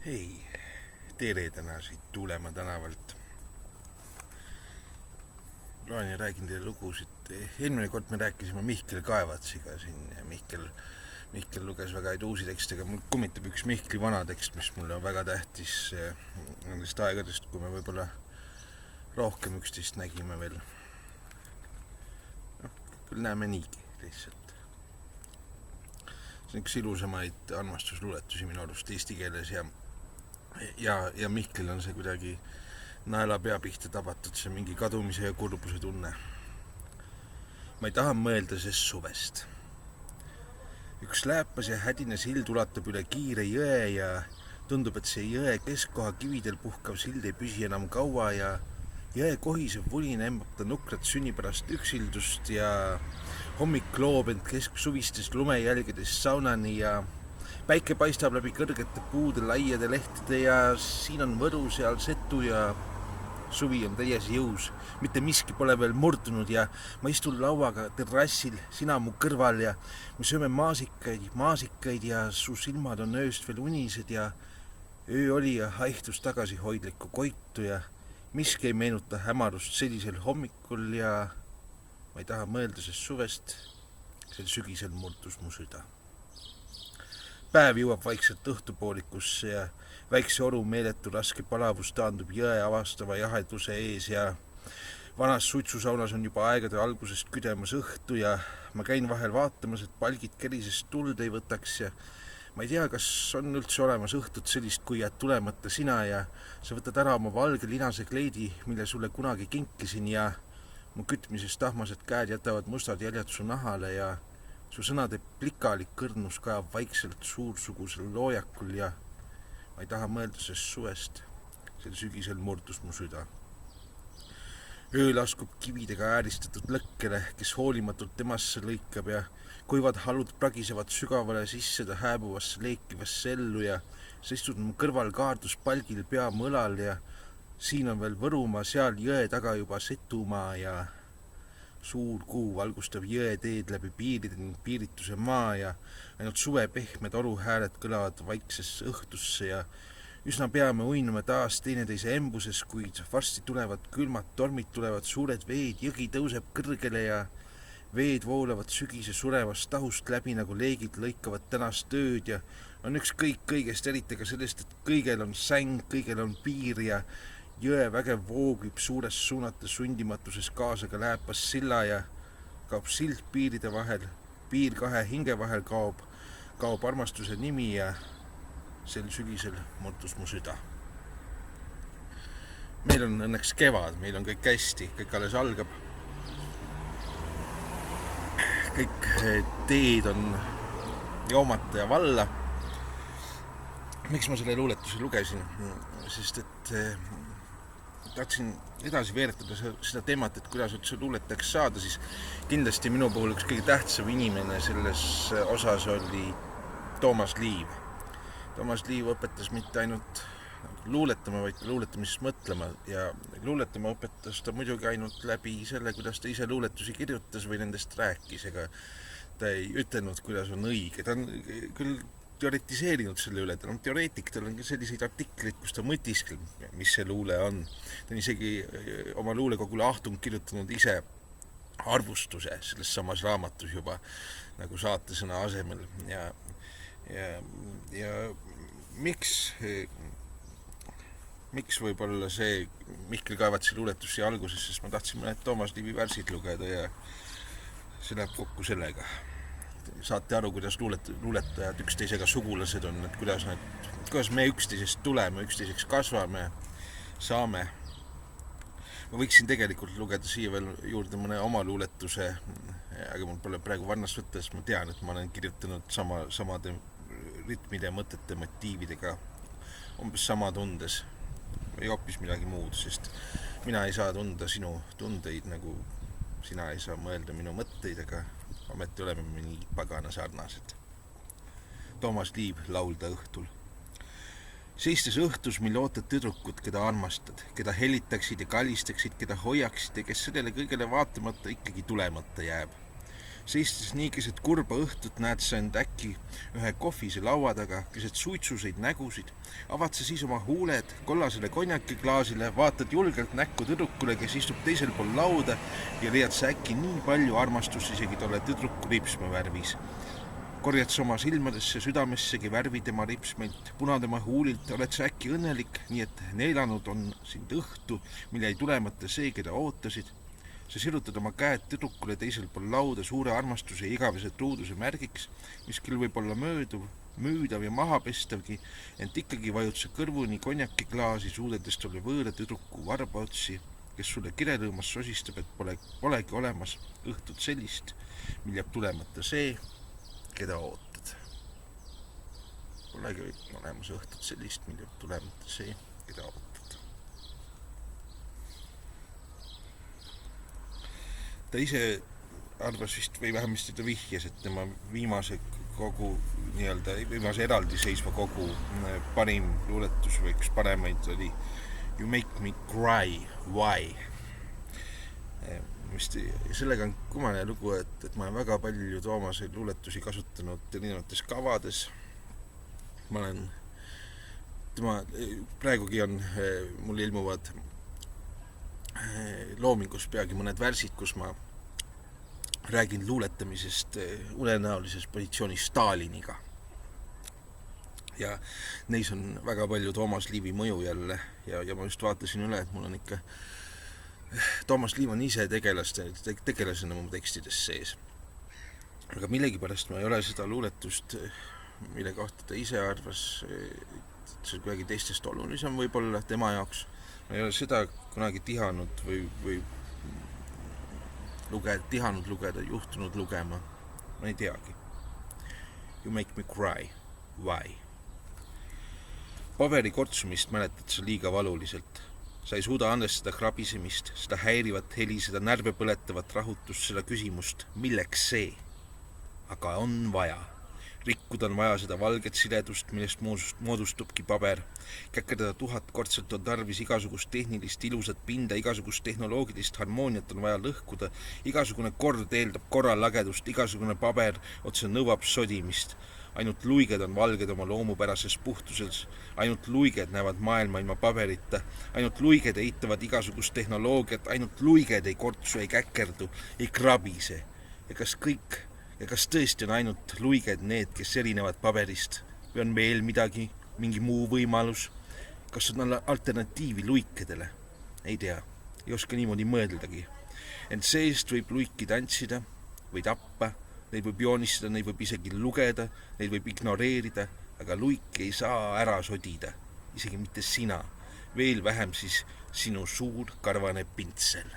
Hei, tere täna siit Tuulemaa tänavalt. Loen ja räägin teile lugusid. Eelmine kord me rääkisime Mihkel Kaevatsiga siin ja Mihkel luges väga häid uusi tekste, aga mul kummitab üks Mihkli vana tekst, mis mulle on väga tähtis nendest aegadest, kui me võib-olla rohkem üksteist nägime veel. Küll näeme niigi lihtsalt. See on üks ilusamaid armastusluuletusi minu arust eesti keeles ja Mihklil on see kuidagi naela pea pihta tabatud, see mingi kadumise ja kurbuse tunne. Ma ei taha mõelda sest suvest. Üks lääpas ja hädine sild ulatab üle kiire jõe ja tundub, et see jõe keskkoha kividel puhkav sild ei püsi enam kaua ja jõe kohisev vulin embab ta nukrat sünnipärast üksildust ja hommik loob end kesksuvistest lumejälgedest saunani ja päike paistab läbi kõrgete puude laiade lehtede ja siin on Võru, seal Setu ja suvi on täies jõus. Mitte miski pole veel murdunud ja ma istun lauaga terrassil, sina mu kõrval ja me sööme maasikaid ja su silmad on ööst veel unised ja öö oli ja haihtus tagasihoidlikku koitu ja miski ei meenuta hämarust sellisel hommikul ja ma ei taha mõelda sest suvest, sel sügisel murdus mu süda. Päev jõuab vaikselt õhtupoolikusse ja väikse oru meeletu raske palavus taandub jõe avastava jaheduse ees ja vanas suitsusaunas on juba aegade algusest küdemas õhtu ja ma käin vahel vaatamas, et palgid kerisest tuld ei võtaks ja ma ei tea, kas on üldse olemas õhtut sellist, kui jääd tulemata sina ja sa võtad ära oma valge linase kleidi, mille sulle kunagi kinkisin ja mu kütmisest tahmased käed jätavad mustad jäljed su nahale ja su sõnade plikalik kõrnus kajab vaikselt suursugusel loojakul ja ma ei taha mõelda sest suvest, sel sügisel murdus mu süda. Öö laskub kividega ääristatud lõkkele, kes hoolimatult temasse lõikab ja kuivad halud pragisevad sügavale sisse ta hääbuvasse leikivasse ellu ja sa istud mu kõrval kaardus palgil pea mõlal ja siin on veel Võrumaa, seal jõe taga juba Setumaa ja suur kuu valgustav jõe teed läbi piiride ning piirituse maa ja ainult suve pehmed oruhääled kõlavad vaiksesse õhtusse ja üsna pea me uinume taas teineteise embuses, kuid varsti tulevad külmad tormid, tulevad suured veed, jõgi tõuseb kõrgele ja veed voolavad sügise surevast tahust läbi nagu leegid lõikavad tänast ööd ja on ükskõik kõigest, eriti ka sellest, et kõigel on säng, kõigel on piir ja jõe vägev voogib suures suunates sundimatuses kaasa ka lääpas silla ja kaob sild piiride vahel, piir kahe hinge vahel kaob armastuse nimi ja sel sügisel murdus mu süda. Meil on õnneks kevad, meil on kõik hästi, kõik alles algab. Kõik teed on joomata ja valla. Miks ma selle luuletuse lugesin? Sest et tahtsin edasi veeretada seda teemat, et kuidas üldse luuletajaks saada, siis kindlasti minu puhul üks kõige tähtsam inimene selles osas oli Toomas Liiv. Toomas Liiv õpetas mitte ainult luuletama, vaid luuletamisest mõtlema ja luuletama õpetas ta muidugi ainult läbi selle, kuidas ta ise luuletusi kirjutas või nendest rääkis, ega ta ei ütelnud, kuidas on õige. Ta on küll teoretiseerinud selle üle, ta on teoreetik, tal on selliseid artikleid, kus ta mõtiskleb, mis see luule on. Ta on isegi oma luulekogule Ahtung kirjutanud ise arvustuse selles samas raamatus juba nagu saatesõna asemel ja miks võib-olla see Mihkel Kaevatsi luuletusi alguses, sest ma tahtsin mõned Toomas Liivi värsid lugeda ja see läheb kokku sellega. Saate aru, kuidas luuletajad üksteisega sugulased on, et kuidas me üksteisest tuleme, üksteiseks kasvame, saame. Ma võiksin tegelikult lugeda siia veel juurde mõne oma luuletuse, aga mul pole praegu varnast võtta, sest ma tean, et ma olen kirjutanud samade ritmide, mõtete, motiividega, umbes sama tundes või hoopis midagi muud, sest mina ei saa tunda sinu tundeid, nagu sina ei saa mõelda minu mõtteid, aga ometi oleme me nii pagana sarnased. Toomas Liiv, laulda õhtul. Seistes õhtus, mil ootad tüdrukut, keda armastad, keda helitaksid ja kallistaksid, keda hoiaksid ja kes sellele kõigele vaatamata ikkagi tulemata jääb. Seistes nii keset kurba õhtut näed sa end äkki ühe kohvise laua taga, keset suitsuseid nägusid, avad sa siis oma huuled kollasele konjakiklaasile, vaatad julgelt näkku tüdrukule, kes istub teisel pool lauda ja leiad sa äkki nii palju armastust isegi tolle tüdruku ripsme värvis. Korjad sa oma silmadesse südamessegi värvi tema ripsmeid, puna tema huulilt, oled sa äkki õnnelik, nii et neelanud on sind õhtu, mille ei tulemata see, keda ootasid. Sa sirutad oma käed tüdrukule teisel pool lauda suure armastuse ja igavese truuduse märgiks, mis küll võib olla müüdav ja maha pestavgi, ent ikkagi vajud sa kõrvuni konjakiklaasi, suudedes tolle võõra tüdruku varba otsi, kes sulle kirelõõmas sosistab, et polegi olemas õhtut sellist, mil jääb tulemata see, keda ootad. Polegi olemas õhtut sellist, mil jääb tulemata see, keda ootad. Ta ise arvas vist või vähemasti ta vihjes, et tema viimase eraldi seisva kogu parim luuletus või üks paremaid oli You Make Me Cry, Why? Sellega on kumane lugu, et ma olen väga palju Toomase luuletusi kasutanud erinevates kavades. Ma olen praegugi on mul ilmuvad loomingus peagi mõned värsid, kus ma räägin luuletamisest unenäolises positsioonis Staliniga. Ja neis on väga palju Toomas Liivi mõju jälle ja ma just vaatasin üle, et mul on ikka Toomas Liiv on ise tegelasena mu tekstides sees. Aga millegipärast ma ei ole seda luuletust, mille kohta ta ise arvas, et see on kuidagi teistest olulisem võib-olla tema jaoks. Ma ei ole seda kunagi tihanud või lugeda, juhtunud lugema. Ma ei teagi. You Make Me Cry, Why? Paberi kortsumist mäletad sa liiga valuliselt. Sa ei suuda andestada krabisemist, seda häirivat heli, seda närve põletavat rahutust, seda küsimust, milleks see? Aga on vaja. Rikkuda on vaja seda valget siledust, millest moodustubki paber. Käkerdada 1000 kordsalt on tarvis igasugust tehnilist ilusat pinda, igasugust tehnoloogilist harmooniat on vaja lõhkuda, igasugune kord eeldab korralagedust, igasugune paber otse nõuab sodimist. Ainult luiged on valged oma loomupärases puhtuses, ainult luiged näevad maailma ilma paberita, ainult luiged eitavad igasugust tehnoloogiat, ainult luiged ei kortsu, ei käkerdu, ei krabise. Ja kas tõesti on ainult luiged need, kes erinevad paberist? Või on veel midagi, mingi muu võimalus? Kas on alternatiivi luikedele? Ei tea, ei oska niimoodi mõeldagi. Ent seest võib luiki tantsida või tappa, neid võib joonistada, neid võib isegi lugeda, neid võib ignoreerida, aga luiki ei saa ära sodida, isegi mitte sina, veel vähem siis sinu suur karvane pintsel.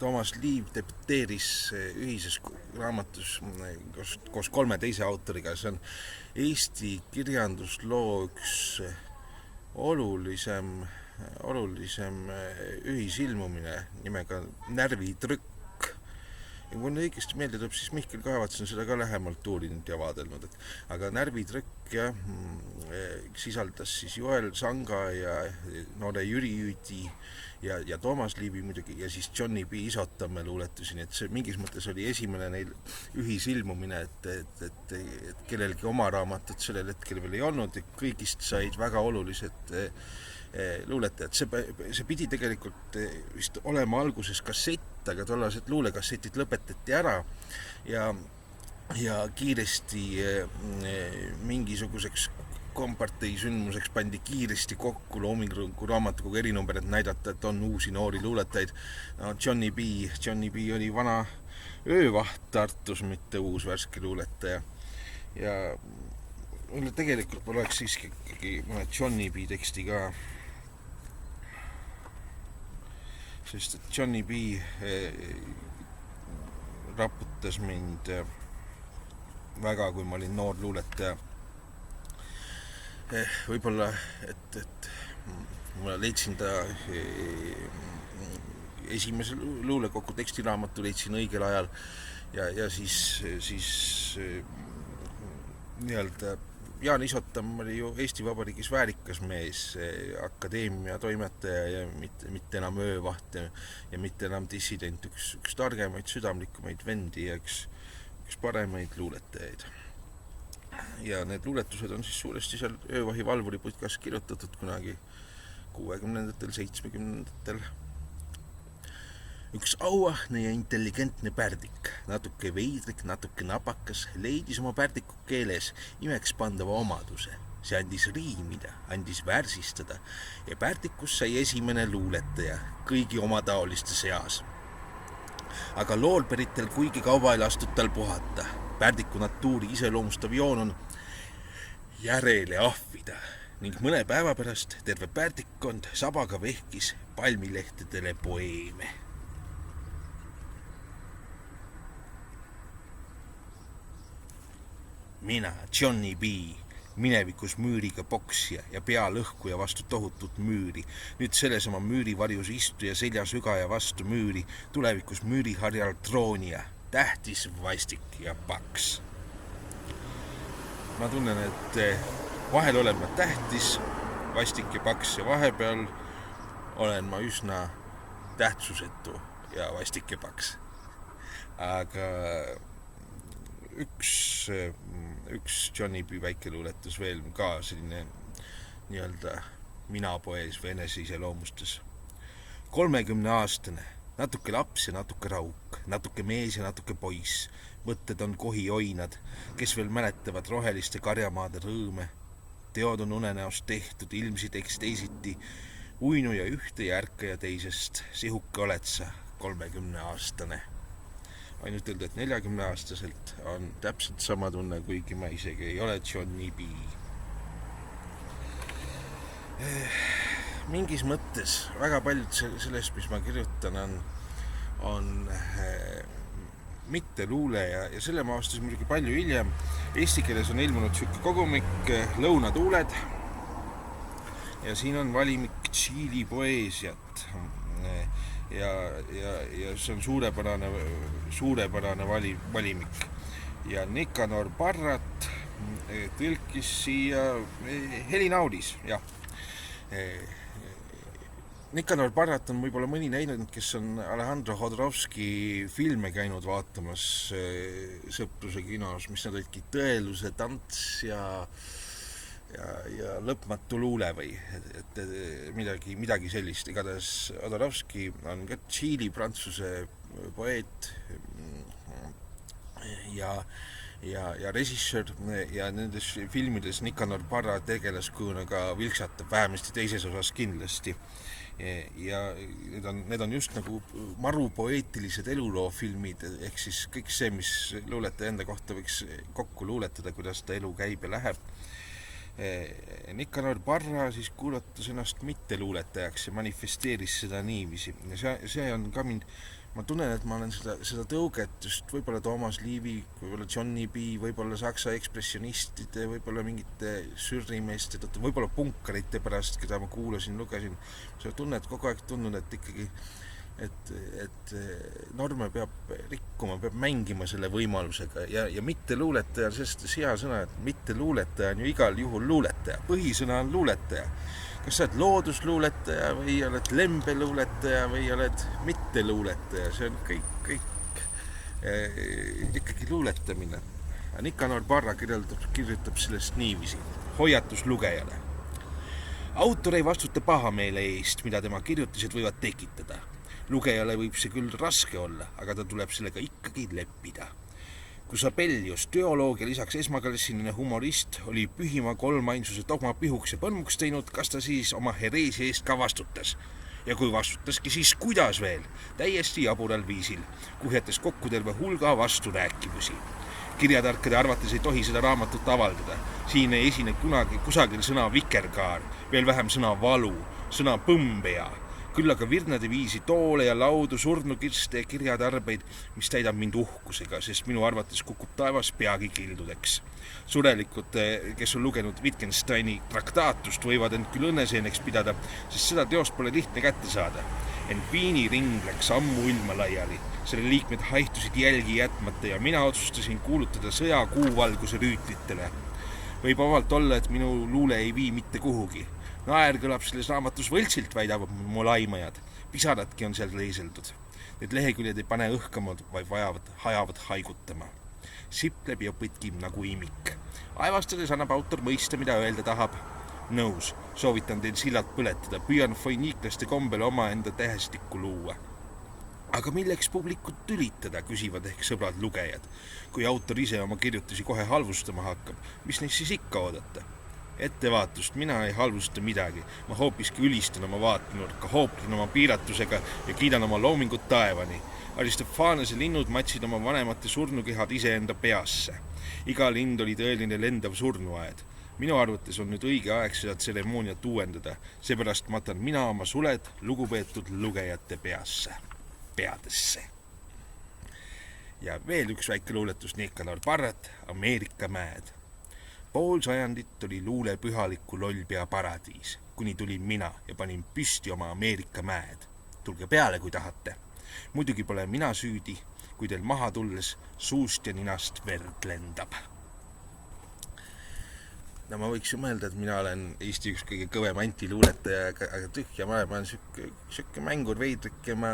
Toomas Liiv debüteeris ühises raamatus koos 3 teise autoriga. See on Eesti kirjandusloo üks olulisem ühisilmumine nimega Närvitrükk. Ja kui on õigesti meelde tuleb, siis Mihkel Kaevats on seda ka lähemalt uurinud ja vaadelnud. Aga Närvitrükk sisaldas siis Joel Sanga ja noore Jüri Jüüdi ja Toomas Liivi muidugi ja siis Johnny B. Isotamme luuletusi, nii et see mingis mõttes oli esimene neil ühisilmumine, et kellelgi oma raamatut sellel hetkel veel ei olnud ja kõigist said väga olulised luuletajad. See pidi tegelikult vist olema alguses kassett, aga tollased luulekassetid lõpetati ära ja kiiresti mingisuguseks kompartei sündmuseks pandi kiiresti kokku loomingu raamatukogu erinumber, et näidata, et on uusi noori luuletajaid. Johnny B oli vana öövaht Tartus, mitte uus värske luuletaja. Ja tegelikult oleks siiski mõne Johnny B teksti ka, sest et Johnny B raputas mind väga, kui ma olin noor luuletaja. Võib-olla, et ma leidsin ta esimese luulekogu tekstiraamatu leidsin õigel ajal ja siis nii-öelda Jaan Isotam oli ju Eesti Vabariigis väärikas mees, akadeemia toimetaja ja mitte enam öövaht ja mitte enam dissident, üks targemaid, südamlikumaid vendi ja üks paremaid luuletajaid. Ja need luuletused on siis suuresti seal öövahi valvuri podcast kirjutatud kunagi 60-ndatel, 70-ndatel. Üks auahne ja intelligentne pärdik, natuke veidrik, natuke napakas, leidis oma pärdiku keeles imeks pandava omaduse. See andis riimida, andis värsistada ja pärdikus sai esimene luuletaja kõigi omataoliste seas. Aga loolperitel kuigi kauba ei lastud tal puhata. Pärdiku natuuri iseloomustav joon on järele ahvida ning mõne päeva pärast terve pärdikkond sabaga vehkis palmilehtedele poeeme. Mina, Johnny B, minevikus müüriga poksija ja pea lõhkuja vastu tohutut müüri. Nüüd selles oma müürivarjus istuja selja sügaja vastu müüri, tulevikus müüriharjal troonija, tähtis, vastik ja paks. Ma tunnen, et vahel olen ma tähtis, vastik ja paks ja vahepeal olen ma üsna tähtsusetu ja vastik ja paks. Aga üks Johnny B väike luuletus veel ka selline nii-öelda minapoees või enese iseloomustus. 30-aastane, natuke laps ja natuke rauk, natuke mees ja natuke poiss. Mõtted on kohioinad, kes veel mäletavad roheliste karjamaade rõõme. Teod on unenäost tehtud, ilmsi teks teisiti. Uinu ja ühte ja ärka ja teisest. Sihuke oled sa, 30-aastane. Ainult öelda, et 40-aastaselt on täpselt sama tunne, kuigi ma isegi ei ole Johnny B. Mingis mõttes väga paljud sellest, mis ma kirjutan, on mitte luule ja selle ma aastas muidugi palju hiljem. Eesti keeles on ilmunud sükke kogumik Lõunatuuled ja siin on valimik Tšiili poeesiat. Ja see on suurepärane valimik. Ja Nikanor Parrat tõlkis siia Heli Naudis, jah. Nikanor Parrat on võib-olla mõni näinud, kes on Alejandro Jodorowsky filme käinud vaatamas Sõpruse kinos, mis nad olidki Tõeluse tants ja lõpmatu luule või et midagi sellist. Igatahes Jodorowsky on ka Tšiili prantsuse poeet ja režissöör ja nendes filmides Nikanor Parra tegelaskujuna ka vilksatab vähemasti teises osas kindlasti. Ja need on just nagu maru poeetilised eluloofilmid, ehk siis kõik see, mis luuletaja enda kohta võiks kokku luuletada, kuidas ta elu käib ja läheb. Nikanor Parra siis kuulatas ennast mitte luuletajaks ja manifesteeris seda niiviisi. See on ka ma tunnen, et ma olen seda tõuget just võib-olla Toomas Liivi, võib-olla Johnny B, võib-olla saksa ekspressionistide, võib-olla mingite sürrimeeste, võib-olla punkarite pärast, keda ma kuulasin, lugesin. Sa tunned kogu aeg tundnud, et ikkagi et norme peab rikkuma, peab mängima selle võimalusega ja mitte luuletaja, sest hea sõna, et mitte luuletaja on ju igal juhul luuletaja. Põhisõna on luuletaja. Kas sa oled loodusluuletaja või oled lembeluuletaja või oled mitte luuletaja, see on kõik ikkagi luuletamine. Nikanor Parra kirjutab sellest niiviisi. Hoiatus lugejale. Autor ei vastuta pahameele eest, mida tema kirjutised võivad tekitada. Lugejale võib see küll raske olla, aga ta tuleb sellega ikkagi leppida. Kui Sabellius, teoloog ja lisaks esmaklassiline humorist, oli pühima kolmainsuse dogma pihuks ja põrmuks teinud, kas ta siis oma hereesi eest ka vastutas? Ja kui vastutaski, siis kuidas veel? Täiesti jabural viisil, kuhjates kokku terve hulga vasturääkivusi. Kirjatarkade arvates ei tohi seda raamatut avaldada. Siin ei esine kunagi kusagil sõna vikerkaar, veel vähem sõna valu, sõna põmbea. Küll aga virnade viisi toole ja laudu, surnukirste ja kirjatarbeid, mis täidab mind uhkusega, sest minu arvates kukub taevas peagi kildudeks. Surelikud, kes on lugenud Wittgensteini traktaatust, võivad end küll õnneseeneks pidada, sest seda teost pole lihtne kätte saada. Ent Viini ring läks ammu ilma laiali. Selle liikmed haihtusid jälgi jätmata ja mina otsustasin kuulutada sõja kuuvalguse rüütlitele. Võib avalt olla, et minu luule ei vii mitte kuhugi. Naer kõlab selles raamatus võltsilt, väidavad mu laimajad. Pisaratki on seal leiseldud. Need leheküljed ei pane õhkama, vaid hajavad haigutama. Sipleb ja põtkib nagu imik. Aevastades annab autor mõista, mida öelda tahab. Nõus, soovitan teil sillad põletada, püüan foiniiklaste kombele omaenda tähestikku luua. Aga milleks publikut tülitada, küsivad ehk sõbrad lugejad. Kui autor ise oma kirjutusi kohe halvustama hakkab, mis neist siis ikka oodata? Ettevaatust, mina ei halvusta midagi. Ma hoopiski ülistan oma vaatenurka, hooplen oma piiratusega ja kiidan oma loomingut taevani. Aristofaanese linnud matsid oma vanemate surnukehad iseenda peasse. Iga lind oli tõeline lendav surnuaed. Minu arvates on nüüd õige aeg seda tseremooniat uuendada. Seepärast matan mina oma suled lugupeetud lugejate peadesse. Ja veel üks väike luuletus Nicanor Parrat, Ameerika mäed. Pool sajandit oli luule pühaliku lollpea paradiis, kuni tulin mina ja panin püsti oma Ameerika mäed. Tulge peale, kui tahate. Muidugi pole mina süüdi, kui teil maha tulles suust ja ninast verd lendab. No ma võiks ju mõelda, et mina olen Eesti üks kõige kõvem antiluuletaja, aga tühja ma olen siuke mängur veidrik ja ma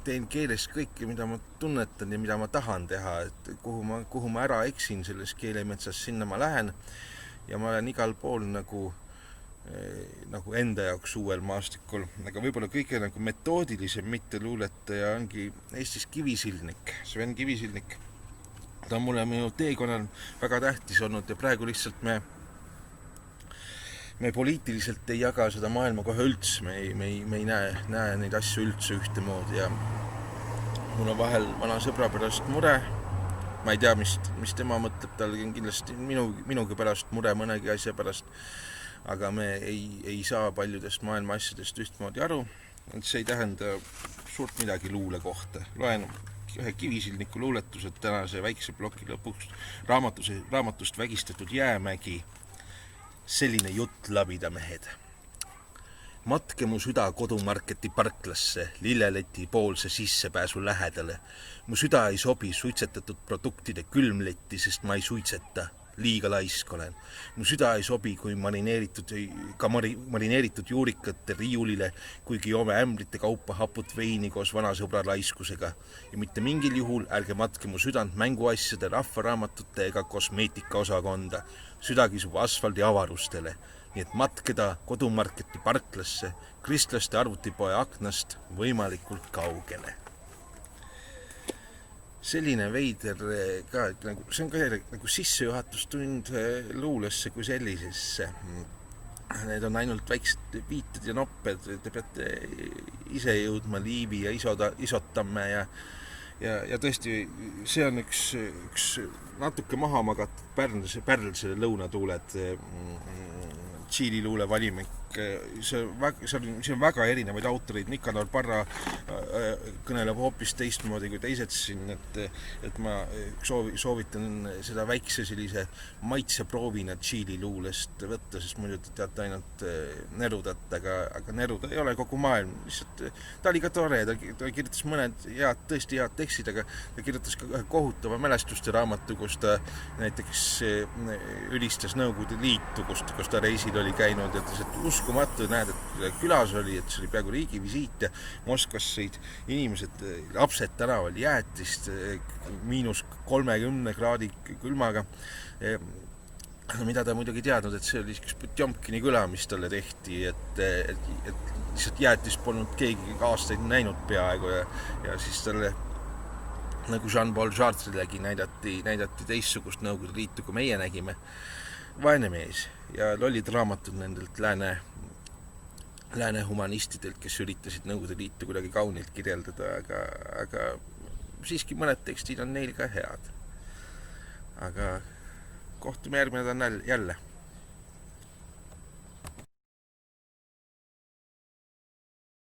teen keeles kõike, mida ma tunnetan ja mida ma tahan teha, et kuhu ma ära eksin selles keelemetsas, sinna ma lähen ja ma olen igal pool nagu enda jaoks uuel maastikul, aga võib-olla kõige nagu metoodilisem mitteluuletaja ongi Eestis Kivisildnik, Sven Kivisildnik. Ta on mulle minu teekonnal väga tähtis olnud ja praegu lihtsalt me poliitiliselt ei jaga seda maailma kohe üldse, me ei näe neid asju üldse ühtemoodi ja mul on vahel vana sõbra pärast mure. Ma ei tea, mis tema mõtleb, tal on kindlasti minugi pärast mure mõnegi asja pärast, aga me ei saa paljudest maailma asjadest ühtmoodi aru, et see ei tähenda suurt midagi luule kohta. Loen ühe Kivisildniku luuletused tänase väikse ploki lõpuks raamatust Vägistatud jäämägi. Selline jutt labidamehed. Matke mu süda kodumarketi parklasse, lilleleti poolse sissepääsu lähedale. Mu süda ei sobi suitsetatud produktide külmletti, sest ma ei suitseta. Liiga laisk olen. Mu süda ei sobi kui marineeritud juurikate riiulile, kuigi joome ämbrite kaupa haput veini koos vanasõbra laiskusega. Ja mitte mingil juhul ärge matke mu südant mänguasjade, rahvaraamatute ega kosmeetika osakonda. Süda kisub asfaldi avarustele. Nii et matke ta kodumarketi parklasse, kristlaste arvutipoe aknast võimalikult kaugele. Selline veider ka, see on ka nagu sissejuhatustund luulesse kui sellisesse. Need on ainult väiksed viited ja nopped, te peate ise jõudma Liivi ja Isotamme ja tõesti, see on üks natuke maha magatud pärl selle lõunatuuled, Tšiili luule valimik. See on väga erinevaid autoreid. Nicanor Parra kõneleb hoopis teistmoodi kui teised siin, et ma soovitan seda väikse sellise maitseproovina Tšiili luulest võtta, sest muidu te teate ainult Nerudat, aga Neruda ei ole kogu maailm. Ta oli ka tore, ta kirjutas mõned tõesti head tekstid, aga ta kirjutas ka kohutava mälestuste raamatu, kus ta näiteks ülistas Nõukogude Liitu, kus ta reisil oli käinud ja uskumatu, näed, et külas oli, et see oli peaaegu riigivisiit ja Moskvas sõid inimesed, lapsed tänaval jäätist -30 kraadi külmaga. Mida ta muidugi teadnud, et see oli üks Potjomkini küla, mis talle tehti, et lihtsalt jäätist polnud keegi aastaid näinud peaaegu ja siis talle nagu Jean-Paul Sartrilegi näidati teistsugust Nõukogude Liitu, kui meie nägime. Vaene mees ja lollid raamatud nendelt lääne humanistidelt, kes üritasid Nõukogude Liitu kuidagi kaunilt kirjeldada, aga siiski mõned tekstid on neil ka head. Aga kohtume järgmine nädal jälle.